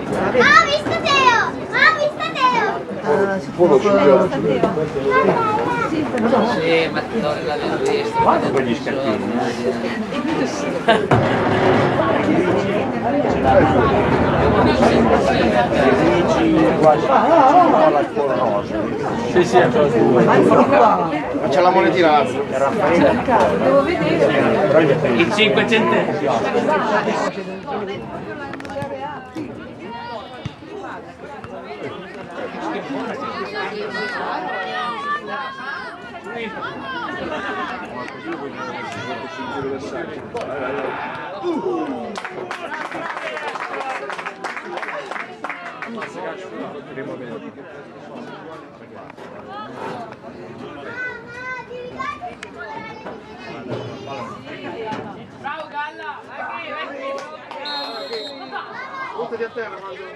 visto Teo! Visto Teo! Sì, ma non l'avevo visto. Guarda quegli scattini. Sì, sì, ma c'è la monetina. Devo vedere. I 5 centesimi. Bravo Galla, vai qui. Buttati a terra, Mario.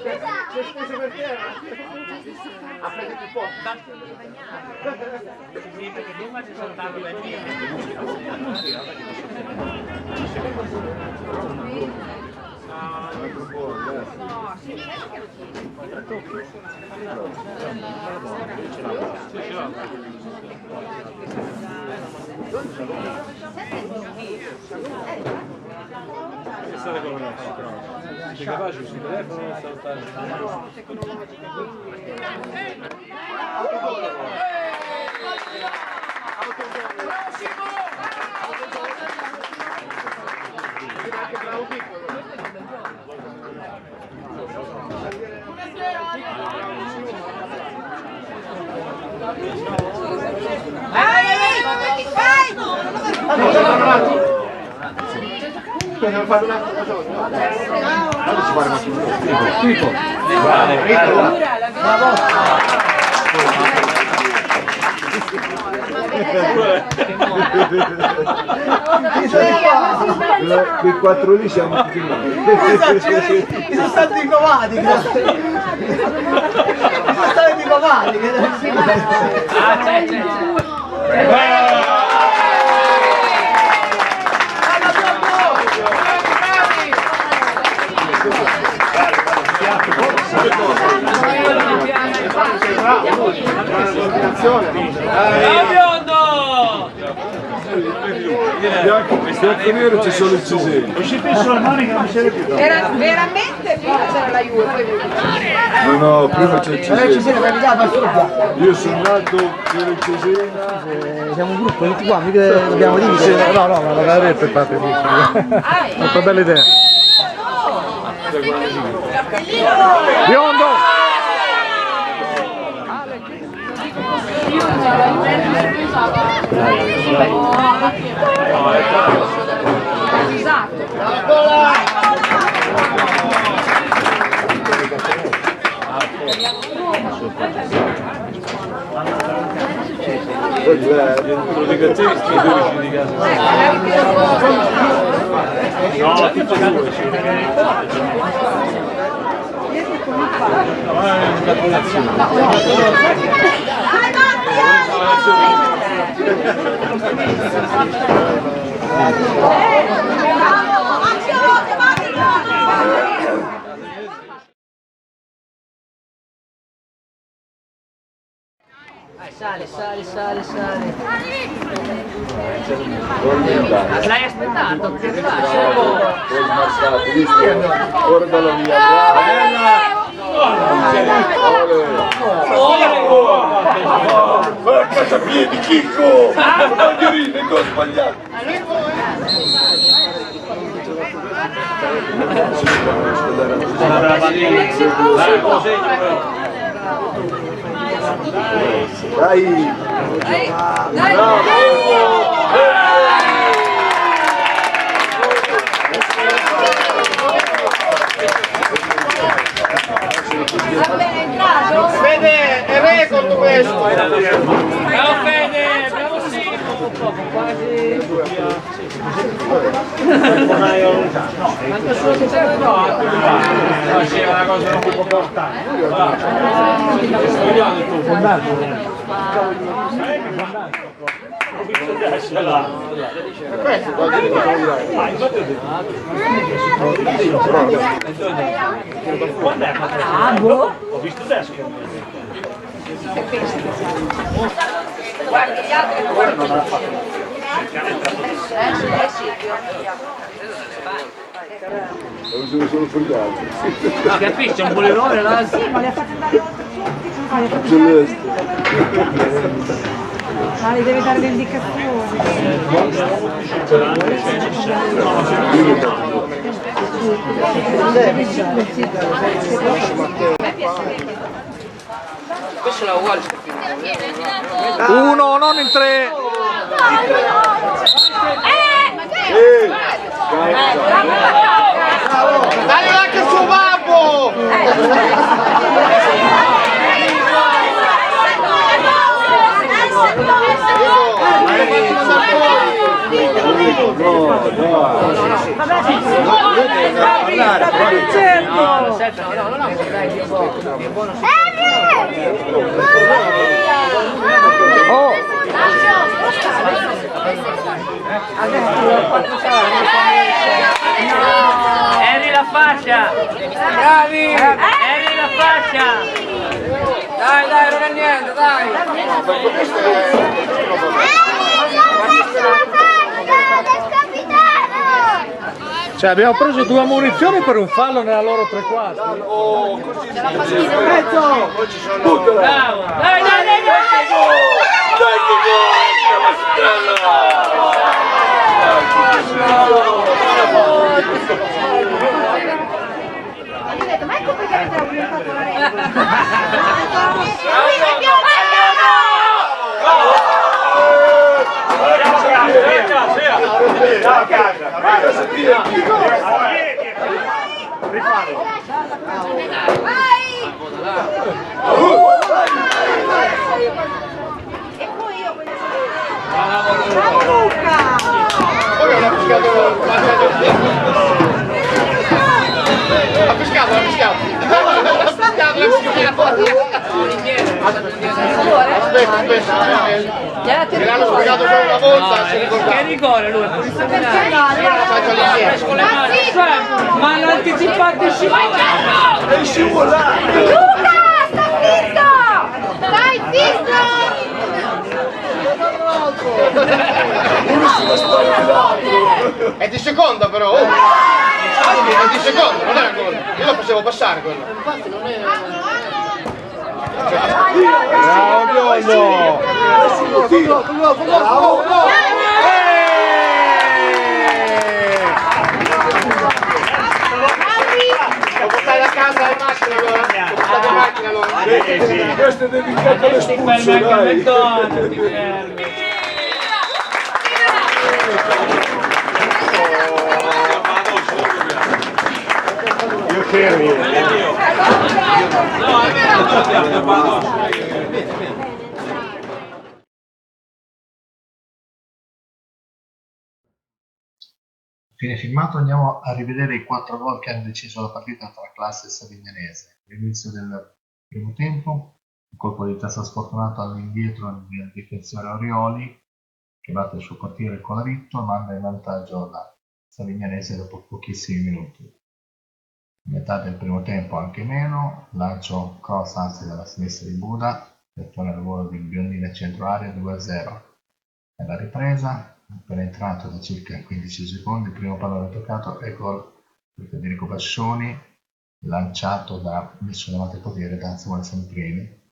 C'è steso per terra. Ha preso più poco. Sì, perché prima ci saltato le mie. Sei capace sul telefono o saltare? Devo fare un altro cosa. Allora ci fare un tipo. Quei quattro lì siamo tutti noi. Sono stati ricovati, sono stati ricovati. Ah, c'è. Bianco nero ci sono i ceseni. Uscite sulla manica non c'era più. Veramente prima c'era la Juve, poi No, prima c'è il cesene. Io Io sono nato per il cesene. siamo un gruppo tutti qua, mica dobbiamo dire. No, ma magari per parte una bella idea. Biondo! Lo dico a te, i 12 di casa. No, tutti e due, sì. Ma è una calcolazione. Sale. L'hai aspettato? Che Ora dalla via. Ma casa piedi, Chicco! Banderine, che ho sbagliato! Dai! Fede, è record questo! Bravo Fede, bravo Simo. Quasi... Manca solo che c'è una cosa non può portare. Studiando tu. Questo quando ti Ho visto adesso. Guardi, gli altri non guardano. Lo sono solo per gli altri. Capisci? C'è un bolerone là. Sì, ma li ha fatti andare oltre tutti, ma li ha fatti Celeste. ma li deve dare le indicazioni. Questo la vuole. Uno, non in tre. Dai anche il suo babbo! Sta dicendo! Oh, Eri la fascia! Bravi! Eri la fascia! Dai, dai, non è niente, dai! cioè abbiamo preso 2 munizioni per un fallo nella loro tre quarti. Oh, così si mezzo! Poi ci sono... Bravo! Dai, dai, dai, dai! Dai che Ma ecco perché avete aumentato la regola. E poi io voglio sapere. Luca! Poi ha fischiato... Ha fischiato, ha fischiato! Aspetta, me l'hanno spiegato solo una volta, si Che ricordava. rigore lui, pulizia di Perché mani. no? Faccio all'indietro. Con le mani. Ma hanno anticipato il scivolato! È scivolato! Luca, sta fisso! Dai, fisso! È di seconda però! Oh. È di seconda, non è ancora! Io lo facevo passare quello! Infatti non è... Bravo Biondo! Lo portai a casa in macchina allora? Lo portai in macchina allora? Questo è dedicato alle spuzze, dai! Io fermi! Fine filmato, andiamo a rivedere i 4 gol che hanno deciso la partita tra Classe e Savignanese. All'inizio del primo tempo, un colpo di testa sfortunato all'indietro del difensore Orioli, che batte il suo portiere Colaritto e manda in vantaggio la Savignanese dopo pochissimi minuti. Metà del primo tempo anche meno, lancio cross anzi dalla sinistra di Buda, per fare il lavoro di Biondini a centro area 2-0. Nella ripresa, appena entrato da circa 15 secondi, il primo pallone toccato e gol per Federico Bascioni, lanciato da messo davanti al portiere da Samuele Semprini.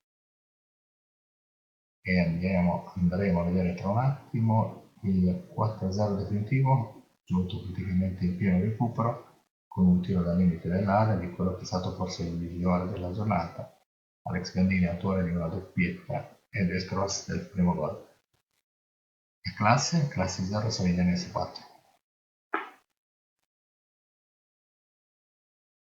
E andremo a vedere tra un attimo il 4-0 definitivo, giunto praticamente in pieno recupero, con un tiro dal limite dell'area di quello che è stato forse il migliore della giornata, Alex Gandini, autore di una doppietta ed cross del primo gol. Classe 0, Savignanese 4.